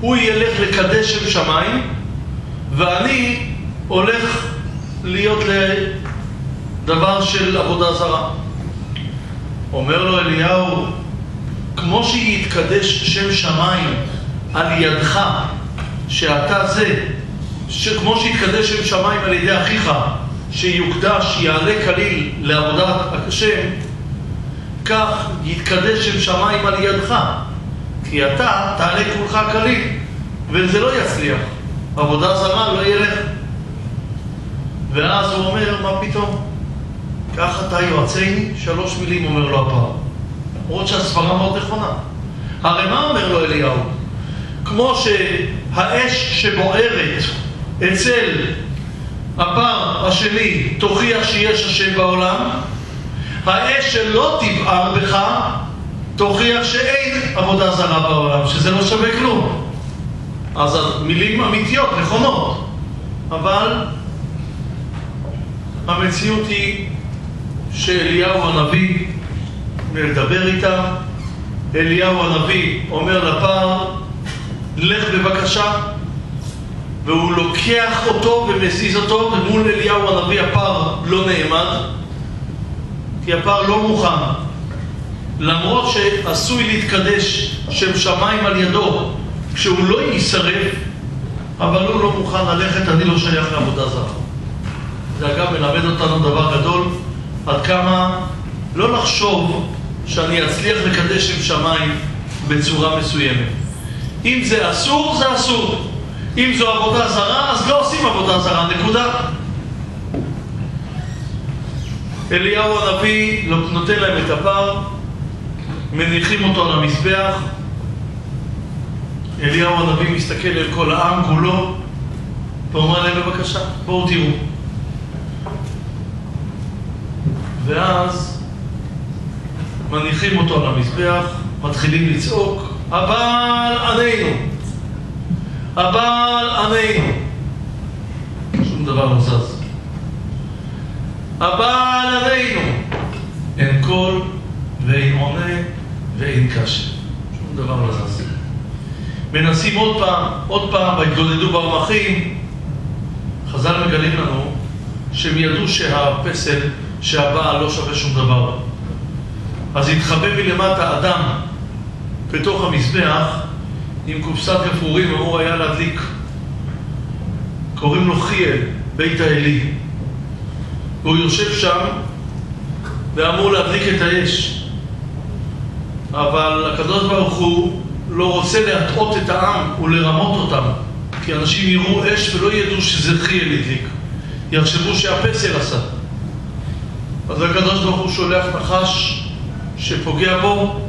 הוא ילך לקדש שם שמיים, ואני הולך להיות לדבר של עבודה זרה. אומר לו אליהו, כמו שיתקדש שם שמיים על ידך, שאתה זה, כמו שיתקדש שם שמיים על ידי אחיך, שיוקדש, יעלה כליל לעבודת השם, כך יתקדש שם שמיים על ידך, כי אתה תעלה כולך כליל, וזה לא יצליח, עבודה זרה לא ילך. ואז הוא אומר, מה פתאום? כך אתה יועצני, 3 מילים אומר לו הפעם. למרות שהסברה מאוד נכונה. הרי מה אומר לו אליהו? כמו שהאש שבוערת אצל הפר השני תוכיח שיש השם בעולם, האש שלא תבער בך תוכיח שאין עבודה זרה בעולם, שזה לא שווה כלום. אז המילים אמיתיות, נכונות, אבל המציאות היא שאליהו הנביא מדבר איתם. אליהו הנביא אומר לפר, לך בבקשה, והוא לוקח אותו ומזיז אותו, ומול אליהו הנביא הפר לא נעמד, כי הפר לא מוכן, למרות שעשוי להתקדש שם שמיים על ידו כשהוא לא יישרף, אבל הוא לא מוכן ללכת, אני לא שייך לעבודה זרה. זה אגב מלמד אותנו דבר גדול, עד כמה לא לחשוב שאני אצליח לקדש שם שמיים בצורה מסוימת. אם זה אסור, זה אסור. אם זו עבודה זרה, אז לא עושים עבודה זרה, נקודה. אליהו הנביא נותן להם את הפר, מניחים אותו על המזבח. אליהו הנביא מסתכל על כל העם כולו ואומר להם, בבקשה, בואו תראו. ואז מניחים אותו על המזבח, מתחילים לצעוק, אבל עלינו, אבל עלינו. שום דבר לא זז. אבל עלינו. אין קול ואין עונה ואין קשב. שום דבר לא זז. מנסים עוד פעם, והתגודדו ברמחים. חז"ל מגלים לנו שהם ידעו שהפסל, שהבעל לא שווה שום דבר. אז התחבא מלמטה אדם בתוך המזבח עם קופסת גפרורים, אמור היה להדליק. קוראים לו חיאל, בית האלי. והוא יושב שם ואמור להדליק את האש. אבל הקדוש ברוך הוא לא רוצה להטעות את העם ולרמות אותם, כי אנשים יראו אש ולא ידעו שזה חיאל הדליק, יחשבו שהפסל עשה. אז הקדוש ברוך הוא שולח נחש שפוגע בו,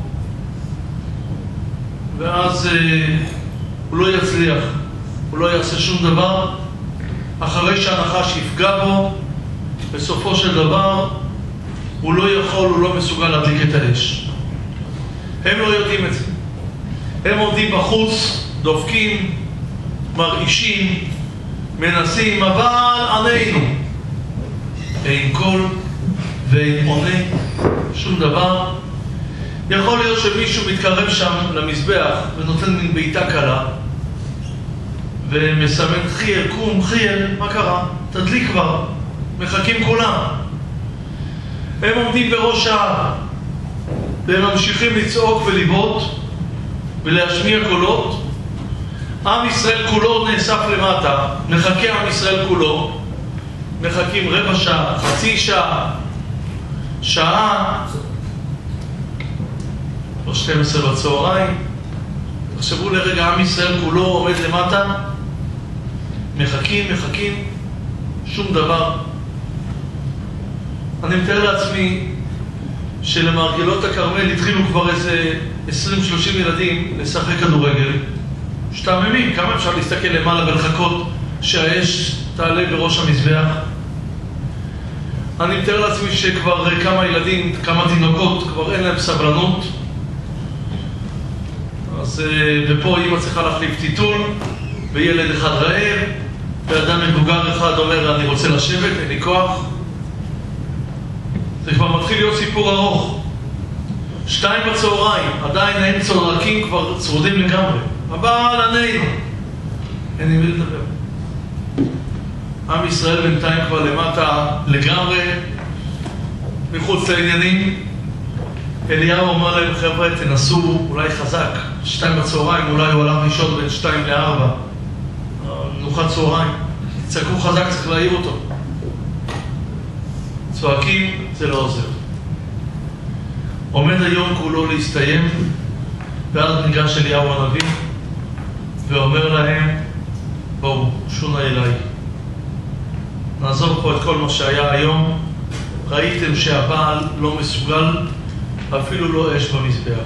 ואז הוא לא יצליח, הוא לא יעשה שום דבר. אחרי שהנחש יפגע בו, בסופו של דבר הוא לא יכול, הוא לא מסוגל להדליק את האש. הם לא יודעים את זה. הם עומדים בחוץ, דופקים, מרעישים, מנסים, אבל עלינו אין קול ואין עונה, שום דבר. יכול להיות שמישהו מתקרב שם למזבח ונותן מין בעיטה קלה ומסמן, חיאל, קום, חיאל, מה קרה? תדליק כבר, מחכים כולם. הם עומדים בראש העם והם ממשיכים לצעוק ולבעוט ולהשמיע קולות. עם ישראל כולו נאסף למטה, מחכה עם ישראל כולו, מחכים רבע שעה, חצי שעה, שעה, או 12 בצהריים. תחשבו לרגע, עם ישראל כולו עומד למטה, מחכים, שום דבר. אני מתאר לעצמי שלמרגלות הכרמל התחילו כבר איזה 20-30 ילדים לשחק כדורגל. שתעממים, כמה אפשר להסתכל למעלה ולחכות שהאש תעלה בראש המזבח? אני מתאר לעצמי שכבר כמה ילדים, כמה תינוקות, כבר אין להם סבלנות. אז ופה אמא צריכה להחליף טיטול, וילד אחד רעב, ואדם מבוגר אחד אומר, אני רוצה לשבת, אין לי כוח. זה כבר מתחיל להיות סיפור ארוך. 2 בצהריים, עדיין הם צורקים, כבר צרודים לגמרי. אבל עלינו. אין עם מי לדבר. עם ישראל בינתיים כבר למטה לגמרי, מחוץ לעניינים. אליהו אומר להם, חבר'ה, תנסו אולי חזק, 2 בצהריים, אולי הוא הלך לישון בין 2 ל-4. מנוחת צהריים. צעקו חזק, צריך להעיר אותו. צועקים, זה לא עוזר. עומד היום כולו להסתיים, ואז ניגש אליהו הנביא, ואומר להם, בואו, שונה אליי. נעזוב פה את כל מה שהיה היום. ראיתם שהבעל לא מסוגל, אפילו לא אש במזבח.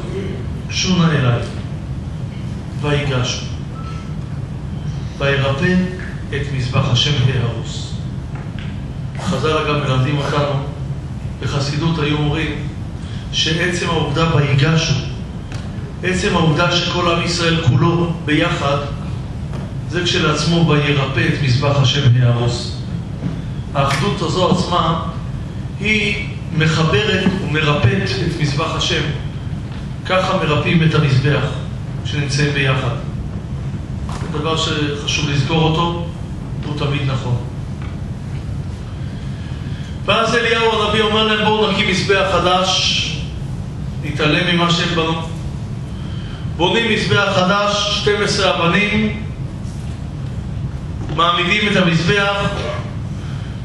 שונה אליי. ויגשו. וירפא את מזבח השם והרוס. חז"ל אגב מלמדים אותנו, בחסידות היו אומרים, שעצם העובדה ויגשו, עצם העובדה שכל עם ישראל כולו ביחד, זה כשלעצמו וירפא את מזבח השם והרוס. האחדות הזו עצמה היא מחברת ומרפאת את מזבח השם. ככה מרפאים את המזבח כשנמצאים ביחד. זה דבר שחשוב לזכור אותו, הוא תמיד נכון. ואז אליהו הנביא אומר להם, בואו נקים מזבח חדש, נתעלם ממה שהם בנו. בונים מזבח חדש, 12 אבנים, מעמידים את המזבח,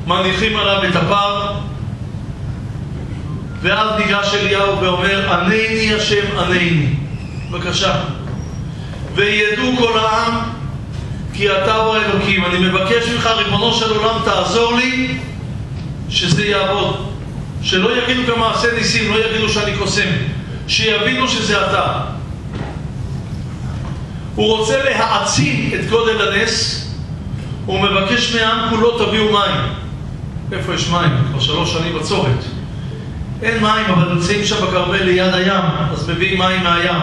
מניחים עליו את הפר, ואז ניגש אליהו ואומר, ענני השם ענני. בבקשה. וידעו כל העם, כי אתה הוא האלוקים. אני מבקש ממך, ריבונו של עולם, תעזור לי שזה יעבוד. שלא יגידו כמעשה ניסים, לא יגידו שאני קוסם. שיבינו שזה אתה. הוא רוצה להעצים את גודל הנס, הוא מבקש מהעם כולו, תביאו מים. איפה יש מים? כבר 3 שנים בצורת. אין מים, אבל נמצאים שם בכרמל ליד הים, אז מביאים מים מהים.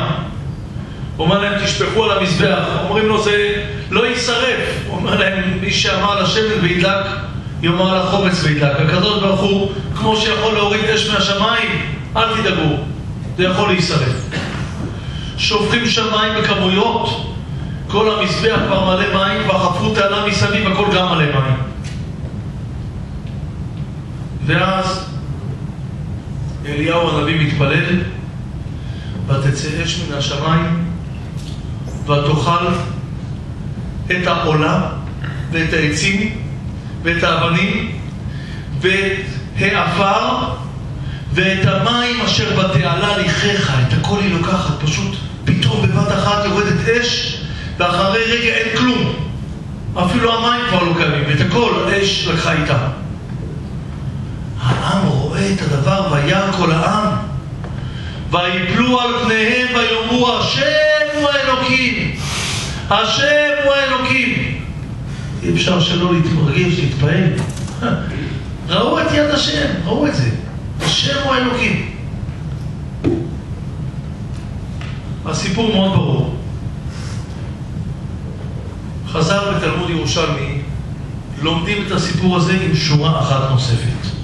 הוא אומר להם, תשפכו על המזבח. אומרים לו, זה לא יישרף. הוא אומר להם, מי שאמר לשמן וידלק, יאמר לחומץ וידלק. הקדוש ברוך הוא, כמו שיכול להוריד אש מהשמיים, אל תדאגו, זה יכול להישרף. שופכים שם מים בכמויות, כל המזבח כבר מלא מים, והחפרו תעלה מסביב, הכל גם מלא מים. ואז אליהו הנביא מתפלל, ותצא אש מן השמיים, ותאכל את העולה, ואת העצים, ואת האבנים, ואת העפר, ואת המים אשר בתעלה ליחך. את הכל היא לוקחת, פשוט פתאום בבת אחת יורדת אש, ואחרי רגע אין כלום. אפילו המים כבר לא קיימים, ואת הכל האש לקחה איתה. העם רואה את הדבר, וירא כל העם, ויפלו על פניהם ויאמרו, השם הוא האלוקים, השם הוא האלוקים. אי אפשר שלא להתרגש, להתפעל. ראו את יד השם, ראו את זה. השם הוא האלוקים. הסיפור מאוד ברור. חז"ל בתלמוד ירושלמי לומדים את הסיפור הזה עם שורה אחת נוספת.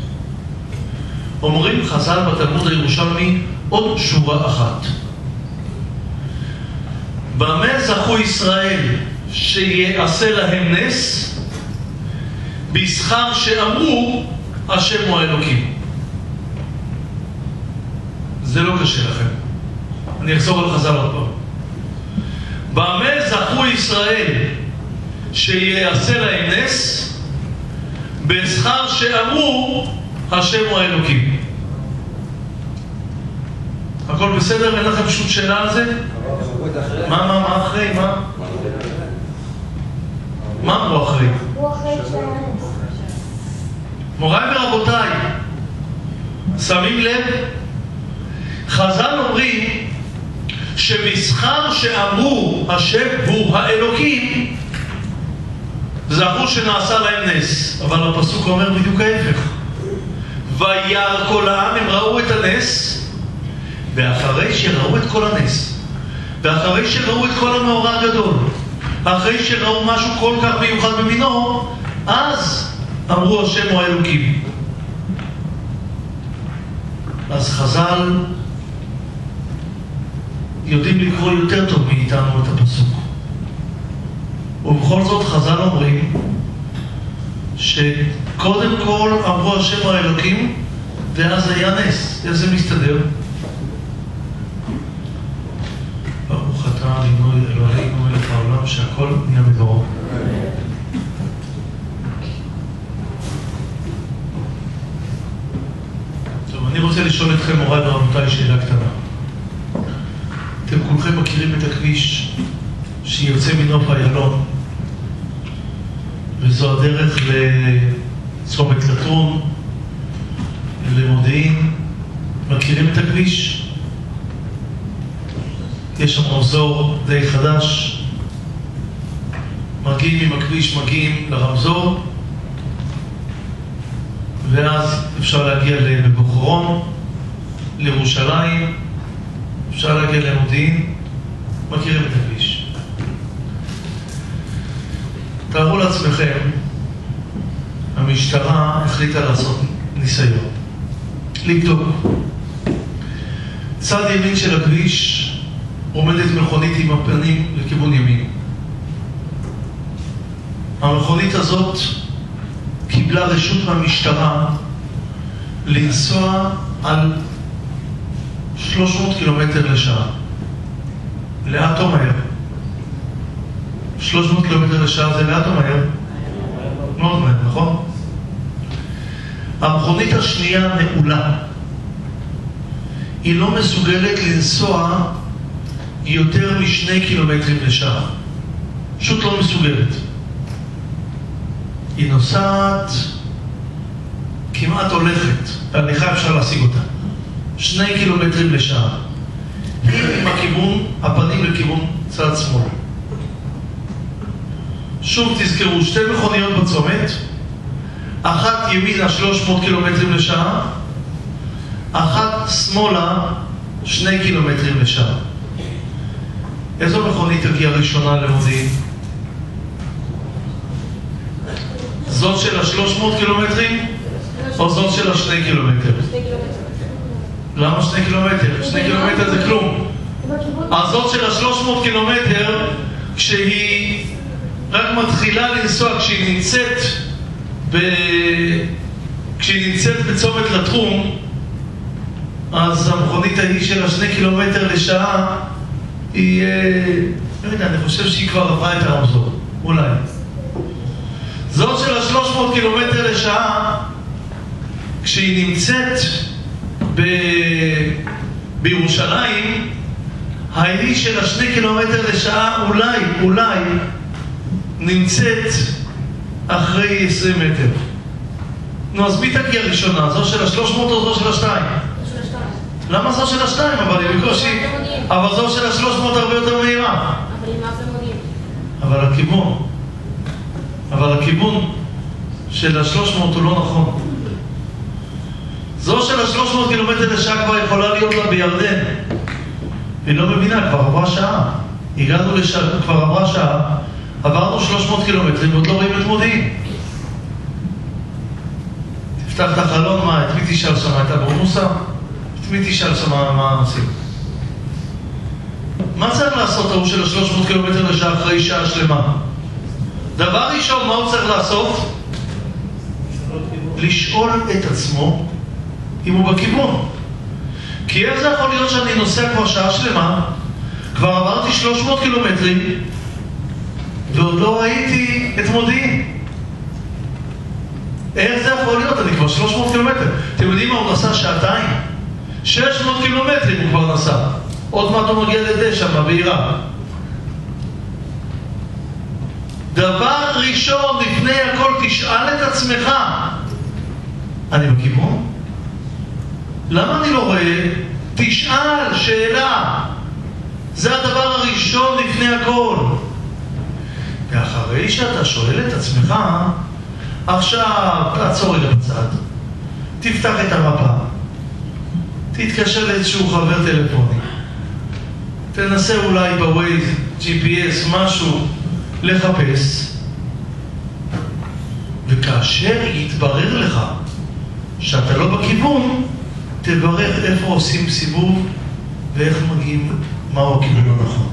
אומרים חז"ל בתלמוד הירושלמי עוד שורה אחת. במה זכו ישראל שיעשה להם נס? בשכר שאמרו השם הוא האלוקים. זה לא קשה לכם. אני אחזור על חז"ל עוד פעם. במה זכו ישראל שיעשה להם נס? בשכר שאמרו השם הוא האלוקים. הכל בסדר? אין לכם פשוט שאלה על זה? מה אחרי? מה אמרו אחרי? מוריי ורבותיי, שמים לב? חז"ל אומרים שבשכר שאמרו השם הוא האלוקים, זכו שנעשה להם נס. אבל הפסוק אומר בדיוק ההפך. וירא כל העם, הם ראו את הנס, ואחרי שראו את כל הנס, ואחרי שראו את כל המאורע הגדול, אחרי שראו משהו כל כך מיוחד במינו, אז אמרו השם הוא האלוקים. אז חז"ל יודעים לקרוא יותר טוב מאיתנו את הפסוק. ובכל זאת חז"ל אומרים שקודם כל אמרו השם האלוקים, ואז היה נס. איך זה מסתדר? ברוך אתה אדוני אלוהינו מלך העולם שהכל נהיה בדברו. טוב, אני רוצה לשאול אתכם, מוריי ורבותיי, שאלה קטנה. אתם כולכם מכירים את הכביש שיוצא מנוף איילון, וזו הדרך לצומת לטרון, למודיעין. מכירים את הכביש? יש שם רמזור די חדש. מגיעים עם הכביש, מגיעים לרמזור, ואז אפשר להגיע לבחורון, לירושלים, אפשר להגיע למודיעין. מכירים את הכביש. תארו לעצמכם, המשטרה החליטה לעשות ניסיון, לבדוק. צד ימין של הכביש עומדת מכונית עם הפנים לכיוון ימין. המכונית הזאת קיבלה רשות מהמשטרה לנסוע על 300 קילומטר לשעה. לאט או מהר? 300 קילומטר לשעה זה לאט או מהר? מאוד מהר, נכון? המכונית השנייה נעולה. היא לא מסוגלת לנסוע יותר מ2 קילומטרים לשעה. פשוט לא מסוגלת. היא נוסעת, כמעט הולכת, בהליכה אפשר להשיג אותה. 2 קילומטרים לשעה. היא עם הכיוון, הפנים לכיוון צד שמאל. שוב תזכרו, 2 מכוניות בצומת, אחת ימינה 300 קילומטרים לשעה, אחת שמאלה 2 קילומטרים לשעה. איזו מכונית תגיע ראשונה למודיעין? זאת של 300 קילומטרים או זאת של 2 קילומטר? 2 קילומטר. למה 2 קילומטר? 2 קילומטר זה כלום. אז זאת של 300 קילומטר, כשהיא רק מתחילה לנסוע, כשהיא נמצאת בצומת לטרון, אז המכונית ההיא של 2 קילומטר לשעה היא, לא יודע, אני חושב שהיא כבר עברה את הרמזור, אולי. זאת של 300 קילומטר לשעה, כשהיא נמצאת בירושלים, ההיא של 2 קילומטר לשעה אולי נמצאת אחרי 20 מטר. נו, אז מי תגיע ראשונה? זו של 300 או זו של 2? זו של 2. למה זו של 2? אבל היא בקושי... אבל זו של 300 הרבה יותר מהירה. אבל היא מעט למודיעין. אבל הכיוון של 300 הוא לא נכון. זו של 300 קילומטר לשעה כבר יכולה להיות לה בירדן. היא לא מבינה, כבר עברה שעה. הגענו לשעה, כבר עברה שעה, עברנו 300 קילומטרים ועוד לא רואים את מודיעין. תפתח את החלון, מה, את מי תשאל שם? את הברונוסה? את מי תשאל שם מה עושים? מה צריך לעשות ההוא של 300 קילומטר לשעה אחרי שעה שלמה? דבר ראשון, מה הוא צריך לעשות? לשאול את עצמו אם הוא בכיוון. כי איך זה יכול להיות שאני נוסע כבר שעה שלמה, כבר עברתי 300 קילומטרים ועוד לא ראיתי את מודיעין? איך זה יכול להיות? אני כבר 300 קילומטר. אתם יודעים מה הוא נסע? שעתיים. 600 קילומטרים הוא כבר נסע. עוד מעט הוא מגיע לידי שם בעירה. דבר ראשון, לפני הכל, תשאל את עצמך, אני בכיוון? למה אני לא רואה? תשאל שאלה. זה הדבר הראשון לפני הכל. ואחרי שאתה שואל את עצמך, עכשיו תעצור רגע בצד, תפתח את המפה, תתקשר לאיזשהו חבר טלפוני, תנסה אולי בווייז, GPS, משהו, לחפש, וכאשר יתברר לך שאתה לא בכיוון, תברר איפה עושים סיבוב ואיך מגיעים, מהו הכיוון הנכון.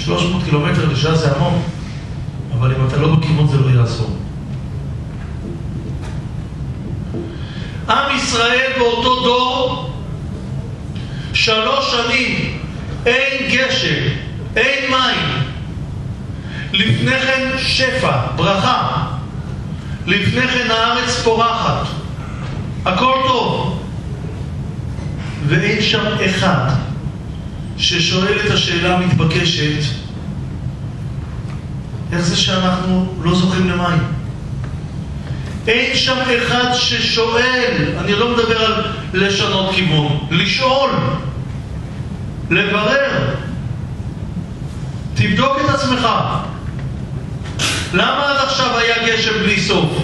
300 קילומטר לשעה זה המון, אבל אם אתה לא בכיוון זה לא יעזור. עם ישראל באותו דור 3 שנים אין גשם, אין מים. לפני כן שפע, ברכה. לפני כן הארץ פורחת, הכל טוב. ואין שם אחד ששואל את השאלה המתבקשת, איך זה שאנחנו לא זוכים למים? אין שם אחד ששואל, אני לא מדבר על לשנות כיוון, לשאול, לברר. תבדוק את עצמך. למה עד עכשיו היה גשם בלי סוף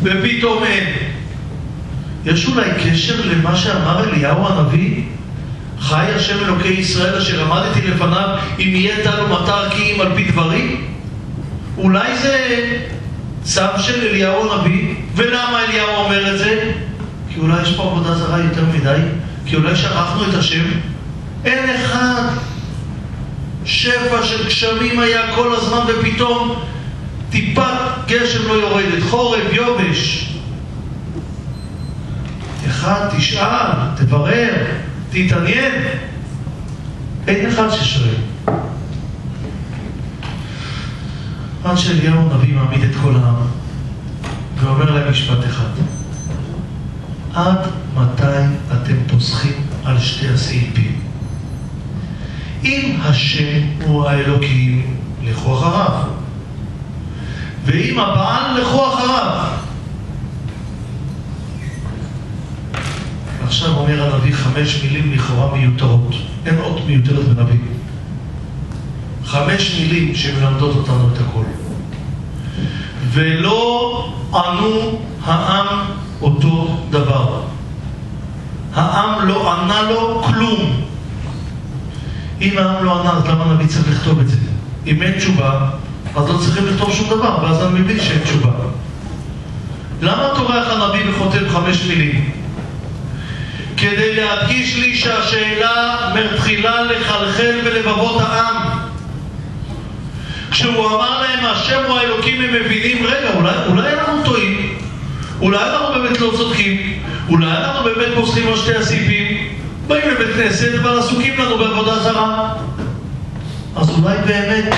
ופתאום אין? יש אולי קשר למה שאמר אליהו הנביא? חי השם אלוקי ישראל אשר עמדתי לפניו, אם יהיה טל ומטר כי אם על פי דברים? אולי זה צו של אליהו הנביא? ולמה אליהו אומר את זה? כי אולי יש פה עבודה זרה יותר מדי, כי אולי שכחנו את השם. אין אחד. שפע של גשמים היה כל הזמן ופתאום טיפת גשם לא יורדת, חורף, יובש. אחד, תשאל, תברר, תתעניין. אין אחד ששואל. עד שאליהו הנביא מעמיד את כל העם ואומר להם משפט אחד: עד מתי אתם פוסחים על שתי הסעיפים? אם השם הוא האלוקים, לכו אחריו, ואם הבעל, לכו אחריו. עכשיו אומר הנביא 5 מילים לכאורה מיותרות. אין עוד מיותרת בנביא. 5 מילים שמלמדות אותנו את הכל. ולא ענו העם אותו דבר. העם לא ענה לו כלום. אם העם לא ענה, אז למה הנביא צריך לכתוב את זה? אם אין תשובה, אז לא צריכים לכתוב שום דבר, ואז אני מבין שאין תשובה. למה טורח הנביא וכותב 5 מילים? כדי להדגיש לי שהשאלה מתחילה לחלחל בלבבות העם. כשהוא אמר להם השם הוא האלוקים, הם מבינים, רגע, אולי אנחנו טועים, אולי אנחנו באמת לא צודקים, אולי אנחנו באמת פוסחים על שתי הסעיפים, באים לבית כנסת אבל עסוקים לנו בעבודה זרה. אז אולי באמת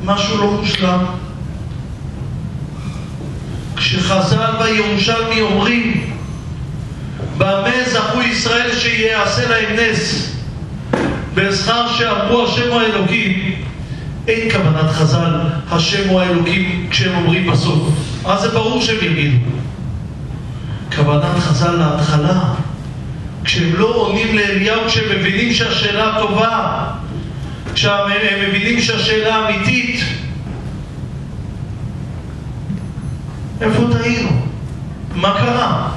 משהו לא מושלם. כשחז"ל בירושלמי אומרים במה זכו ישראל שיעשה להם נס בזכר שאמרו השם הוא האלוקים, אין כוונת חז"ל השם הוא האלוקים כשהם אומרים בסוף, אז זה ברור שהם יגידו. כוונת חז"ל להתחלה, כשהם לא עונים לאליהו, כשהם מבינים שהשאלה טובה, כשהם מבינים שהשאלה אמיתית. איפה טעינו? מה קרה?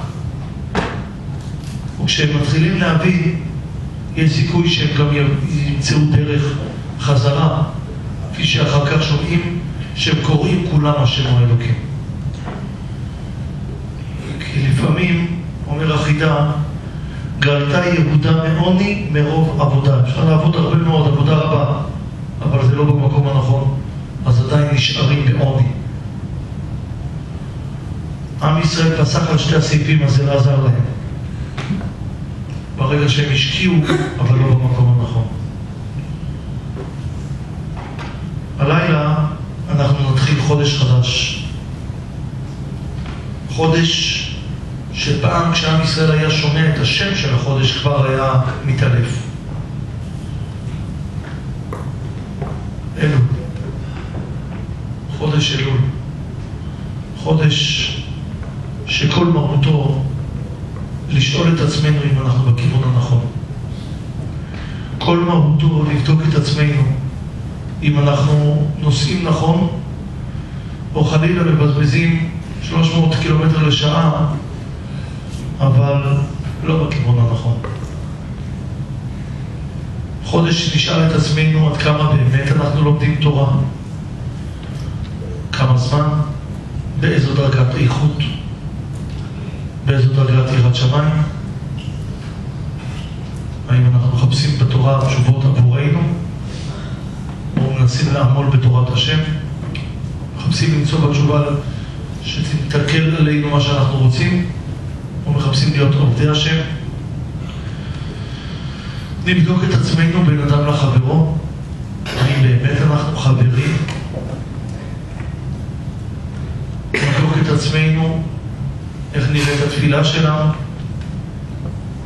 וכשהם מתחילים להבין, יש סיכוי שהם גם ימצאו דרך חזרה, כפי שאחר כך שומעים שהם קוראים כולם השם הוא האלוקים. כי לפעמים, אומר החידה, גלתה יהודה מעוני מרוב עבודה. אפשר לעבוד הרבה מאוד, עבודה רבה, אבל זה לא במקום הנכון, אז עדיין נשארים בעוני. עם ישראל פסח על שתי הסעיפים, אז זה לא עזר להם. ברגע שהם השקיעו, אבל לא במקום הנכון. הלילה אנחנו נתחיל חודש חדש. חודש שפעם כשעם ישראל היה שומע את השם של החודש כבר היה מתעלף. אלול. חודש אלול. חודש שכל מהותו לשאול את עצמנו אם אנחנו בכיוון הנכון. כל מהותו לבדוק את עצמנו אם אנחנו נוסעים נכון או חלילה מבזבזים 300 קילומטר לשעה אבל לא בכיוון הנכון. חודש שנשאל את עצמנו עד כמה באמת אנחנו לומדים תורה, כמה זמן, באיזו דרגת איכות, באיזו דרגת יראת שמיים, האם אנחנו מחפשים בתורה תשובות עבורנו או מנסים לעמול בתורת השם, מחפשים למצוא בתשובה שתתקל עלינו מה שאנחנו רוצים, ומחפשים להיות עובדי השם. נבדוק את עצמנו בין אדם לחברו, האם באמת אנחנו חברים. נבדוק את עצמנו איך נראית התפילה שלנו,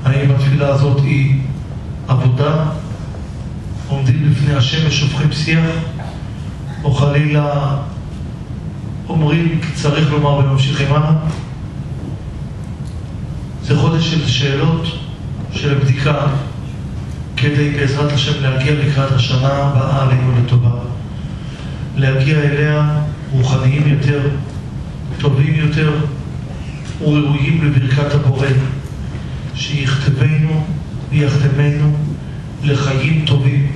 האם התפילה הזאת היא עבודה, עומדים לפני השם ושופכים שיח, או חלילה אומרים כי צריך לומר וממשיכים הלאה. זה חודש של שאלות, של בדיקה, כדי בעזרת השם להגיע לקראת השנה הבאה עלינו לטובה, להגיע אליה רוחניים יותר, טובים יותר וראויים לברכת הבורא, שיכתבנו ויחתמנו לחיים טובים,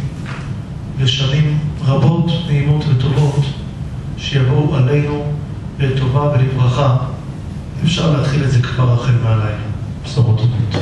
לשנים רבות, נעימות וטובות, שיבואו עלינו לטובה ולברכה. אפשר להתחיל את זה כבר החל מהלילה. בשורות טובות.